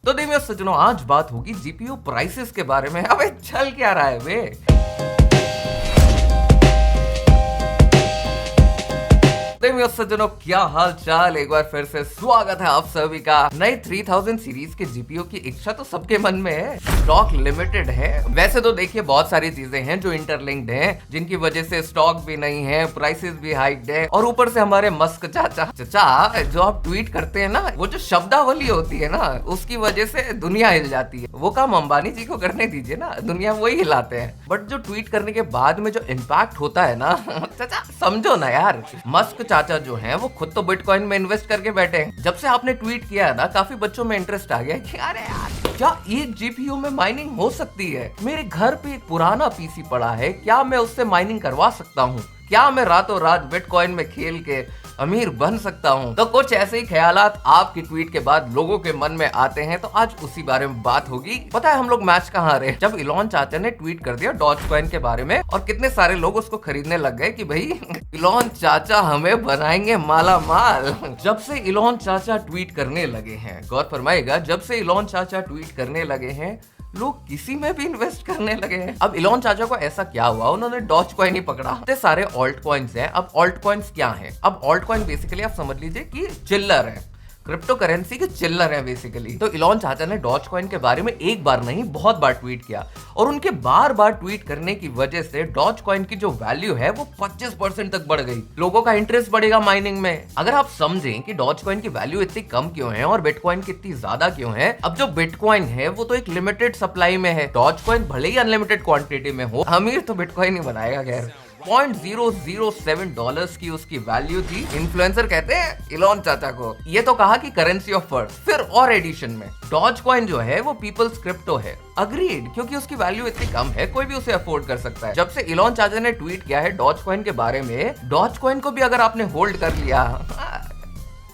तो देखिए सज्जनों, आज बात होगी जीपीयू प्राइसेस के बारे में। अबे चल क्या रहा है बे? सज्जनों, क्या हाल चाल? एक बार फिर से स्वागत है आप सभी का। नई 3000 सीरीज के जीपीयू की इच्छा तो सबके मन में है। स्टॉक लिमिटेड है। वैसे तो देखिए बहुत सारी चीजें हैं जो इंटरलिंक्ड हैं, जिनकी वजह से स्टॉक भी नहीं है, प्राइसेस भी हाइक्ड है, और ऊपर से हमारे मस्क चाचा जो आप ट्वीट करते हैं ना, वो जो शब्दावली होती है ना, उसकी वजह से दुनिया हिल जाती है। वो काम अंबानी जी को करने दीजिए ना, दुनिया वही हिलाते हैं। बट जो ट्वीट करने के बाद में जो इम्पैक्ट होता है ना चाचा समझो ना यार। मस्क चाचा जो हैं वो खुद तो बिटकॉइन में इन्वेस्ट करके बैठे हैं। जब से आपने ट्वीट किया है ना, काफी बच्चों में इंटरेस्ट आ गया कि अरे यार, क्या एक जीपीयू में माइनिंग हो सकती है? मेरे घर पे एक पुराना पीसी पड़ा है, क्या मैं उससे माइनिंग करवा सकता हूँ? क्या मैं रातों रात बिटकॉइन में खेल के अमीर बन सकता हूँ? तो कुछ ऐसे ही ख्यालात आपकी ट्वीट के बाद लोगों के मन में आते हैं, तो आज उसी बारे में बात होगी। पता है हम लोग मैच कहाँ रहे? जब इलॉन चाचा ने ट्वीट कर दिया डॉजकॉइन के बारे में, और कितने सारे लोग उसको खरीदने लग गए कि भाई इलॉन चाचा हमें बनाएंगे माला माल। जब से इलॉन चाचा ट्वीट करने लगे हैं, गौर फरमाइएगा, जब से इलॉन चाचा ट्वीट करने लगे हैं, लोग किसी में भी इन्वेस्ट करने लगे हैं। अब इलॉन चाचा को ऐसा क्या हुआ, उन्होंने डॉजकॉइन ही पकड़ा। इतने सारे ऑल्ट कॉइन्स हैं। अब ऑल्ट कॉइन्स क्या हैं? अब ऑल्ट कॉइन बेसिकली आप समझ लीजिए कि चिल्लर है, क्रिप्टो करेंसी के चिल्लर है बेसिकली। तो इलॉन चाचा ने डॉजकॉइन के बारे में एक बार नहीं बहुत बार ट्वीट किया, और उनके बार बार ट्वीट करने की वजह से डॉजकॉइन की जो वैल्यू है वो 25% तक बढ़ गई। लोगों का इंटरेस्ट बढ़ेगा माइनिंग में। अगर आप समझें कि डॉजकॉइन की वैल्यू इतनी कम क्यों है और बिटकॉइन की इतनी ज्यादा क्यों है, अब जो बिटकॉइन है वो तो एक लिमिटेड सप्लाई में है। डॉजकॉइन भले ही अनलिमिटेड क्वांटिटी में हो, अमीर तो बिटकॉइन ही बनाएगा। खैर, $0.007 की उसकी वैल्यू थी। इन्फ्लुएंसर कहते हैं इलॉन चाचा को। ये तो कहा कि करेंसी ऑफ फर्ड। फिर और एडिशन में डॉजकॉइन जो है वो पीपल्स क्रिप्टो है। अग्रीड, क्योंकि उसकी वैल्यू इतनी कम है, कोई भी उसे अफोर्ड कर सकता है। जब से इलॉन चाचा ने ट्वीट किया है डॉजकॉइन के बारे में, डॉजकॉइन को भी अगर आपने होल्ड कर लिया,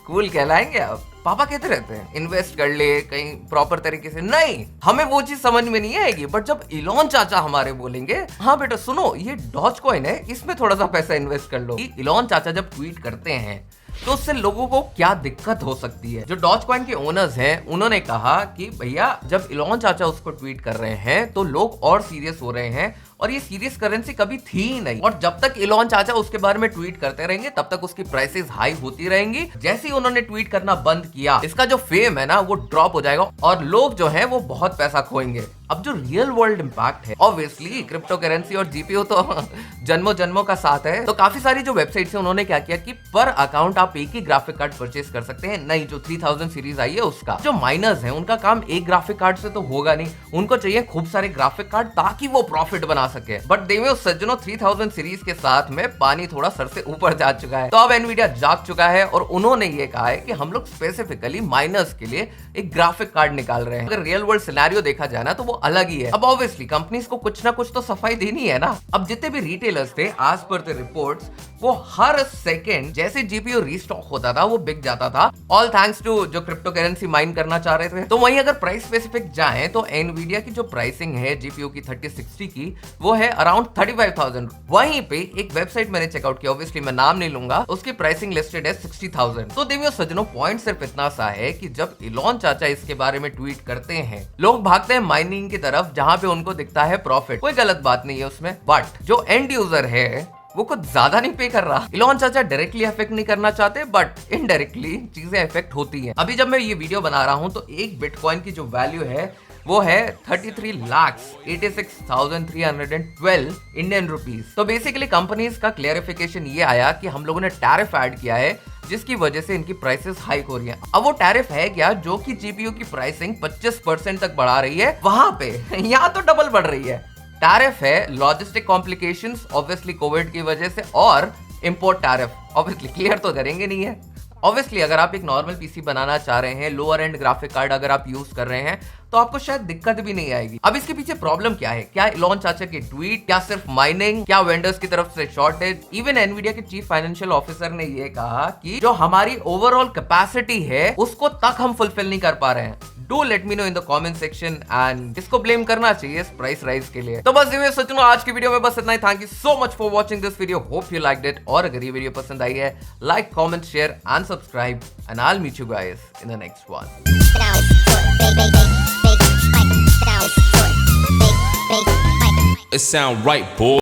कूल कहलाएंगे आप। पापा कहते रहते हैं इन्वेस्ट कर ले कहीं प्रॉपर तरीके से। नहीं, हमें वो चीज समझ में नहीं आएगी। बट जब इलॉन चाचा हमारे बोलेंगे हाँ बेटा सुनो, ये डॉजकॉइन है, इसमें थोड़ा सा पैसा इन्वेस्ट कर लो। इलॉन चाचा जब ट्वीट करते हैं तो उससे लोगों को क्या दिक्कत हो सकती है? जो डॉजकॉइन के ओनर्स हैं उन्होंने कहा कि भैया जब इलॉन चाचा उसको ट्वीट कर रहे हैं तो लोग और सीरियस हो रहे हैं, और ये सीरियस करेंसी कभी थी ही नहीं। और जब तक इलॉन चाचा उसके बारे में ट्वीट करते रहेंगे तब तक उसकी प्राइसेस हाई होती रहेंगी। जैसे ही उन्होंने ट्वीट करना बंद किया, इसका जो फेम है ना वो ड्रॉप हो जाएगा, और लोग जो है वो बहुत पैसा खोएंगे। अब जो रियल वर्ल्ड इंपैक्ट है, ऑब्वियसली क्रिप्टो करेंसी और जीपीयू तो जन्मों जन्मों का साथ है। तो काफी सारी जो वेबसाइट्स है उन्होंने क्या किया कि पर अकाउंट आप एक ही ग्राफिक कार्ड परचेस कर सकते हैं। नहीं, जो 3000 सीरीज आई है उसका। जो माइनर्स हैं उनका काम एक ग्राफिक कार्ड से तो होगा नहीं, उनको चाहिए खूब सारे ग्राफिक कार्ड ताकि वो प्रॉफिट बना सके। बट देवियों सज्जनों, 3000 सीरीज के साथ में पानी थोड़ा सर से ऊपर जा चुका है। तो अब एनवीडिया जाग चुका है और उन्होंने ये कहा है कि हम लोग स्पेसिफिकली माइनर्स के लिए एक ग्राफिक कार्ड निकाल रहे हैं। अगर रियल वर्ल्ड सिनेरियो देखा जाए ना तो वो अलग ही है। अब ऑब्वियसली कंपनीज को कुछ ना कुछ तो सफाई देनी है ना। अब जितने भी रिटेलर्स थे, एज पर द रिपोर्ट्स, वो हर सेकंड जैसे जीपीयू रीस्टॉक होता था वो बिक जाता था। ऑल थैंक्स टू जो क्रिप्टो करेंसी माइन करना चाह रहे थे। तो वहीं अगर प्राइस स्पेसिफिक जाए तो एनवीडिया की जो प्राइसिंग है जीपीयू की 3060 की, वो है अराउंड 35,000। वहीं पे एक वेबसाइट मैंने चेकआउट किया, ऑब्वियसली मैं नाम नहीं लूंगा, उसकी प्राइसिंग लिस्टेड है 60,000। तो देवियों सज्जनों, पॉइंट सिर्फ इतना सा है कि जब इलॉन चाचा इसके बारे में ट्वीट करते हैं, लोग भागते हैं माइनिंग की तरफ जहां पे उनको दिखता है प्रॉफिट। कोई गलत बात नहीं है उसमें, बट जो एंड यूजर है वो कुछ ज्यादा नहीं पे कर रहा। इलॉन चाचा डायरेक्टली अफेक्ट नहीं करना चाहते, बट इनडायरेक्टली चीजें अफेक्ट होती हैं। अभी जब मैं ये वीडियो बना रहा हूं तो एक बिटकॉइन की जो वैल्यू है वो है 33,86,312 इंडियन रुपीज। तो बेसिकली कंपनीज का क्लेरिफिकेशन ये आया कि हम लोगों ने टैरिफ ऐड किया है, जिसकी वजह से इनकी प्राइसेस हाइक हो रही हैं। अब वो टैरिफ है क्या जो कि जीपीयू की प्राइसिंग 25% तक बढ़ा रही है, वहां पे यहाँ तो डबल बढ़ रही है। टैरिफ है लॉजिस्टिक कॉम्प्लिकेशंस, ऑब्वियसली कोविड की वजह से, और इंपोर्ट टैरिफ ऑब्वियसली क्लियर तो करेंगे नहीं है। ऑब्वियसली अगर आप एक नॉर्मल पीसी बनाना चाह रहे हैं, लोअर एंड ग्राफिक कार्ड अगर आप यूज कर रहे हैं, तो आपको शायद दिक्कत भी नहीं आएगी। अब इसके पीछे प्रॉब्लम क्या है? क्या इलॉन चाचा के ट्वीट, क्या सिर्फ माइनिंग, क्या वेंडर्स की तरफ से शॉर्टेज? इवन एनवीडिया के चीफ फाइनेंशियल ऑफिसर ने ये कहा कि जो हमारी ओवरऑल कैपेसिटी है उसको तक हम फुलफिल नहीं कर पा रहे हैं। Do let me know in the comment section, and इसको ब्लेम करना चाहिए इस प्राइस राइज के लिए। तो बस ये सच आज की वीडियो में बस इतना ही। Thank you so much for watching this video, hope you liked it. और अगर ये वीडियो पसंद आई है, like, comment, share and subscribe, and I will meet you guys in the next one. It sound right, boy.